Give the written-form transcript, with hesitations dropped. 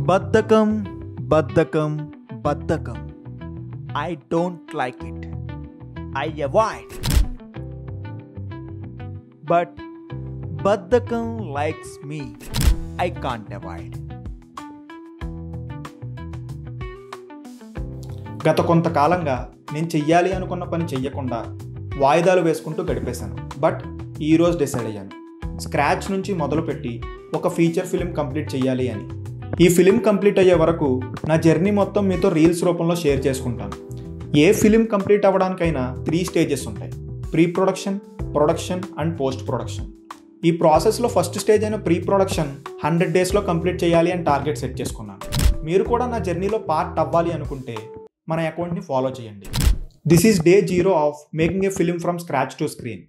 బద్ధకం బద్ధకం బద్ధకం. I don't like it. I avoid. But బద్ధకం likes me. I can't avoid. గత కొంతకాలంగా నేను చెయ్యాలి అనుకున్న పని చెయ్యకుండా వాయిదాలు వేసుకుంటూ గడిపేశాను. బట్ ఈరోజు డిసైడ్ అయ్యాను, స్క్రాచ్ నుంచి మొదలుపెట్టి ఒక ఫీచర్ ఫిలిం కంప్లీట్ చేయాలి అని. ఈ ఫిలిం కంప్లీట్ అయ్యే వరకు నా జర్నీ మొత్తం మీతో రీల్స్ రూపంలో షేర్ చేసుకుంటాను. ఏ ఫిలిం కంప్లీట్ అవ్వడానికైనా 3 స్టేజెస్ ఉంటాయి: pre production, production and post production. ఈ ప్రాసెస్లో ఫస్ట్ స్టేజ్ అయిన ప్రీ ప్రొడక్షన్ 100 డేస్లో కంప్లీట్ చేయాలి అని టార్గెట్ సెట్ చేసుకున్నాను. మీరు కూడా నా జర్నీలో పార్ట్ అవ్వాలి అనుకుంటే మన అకౌంట్ని ఫాలో చేయండి. This is day 0 of making a film from scratch to screen.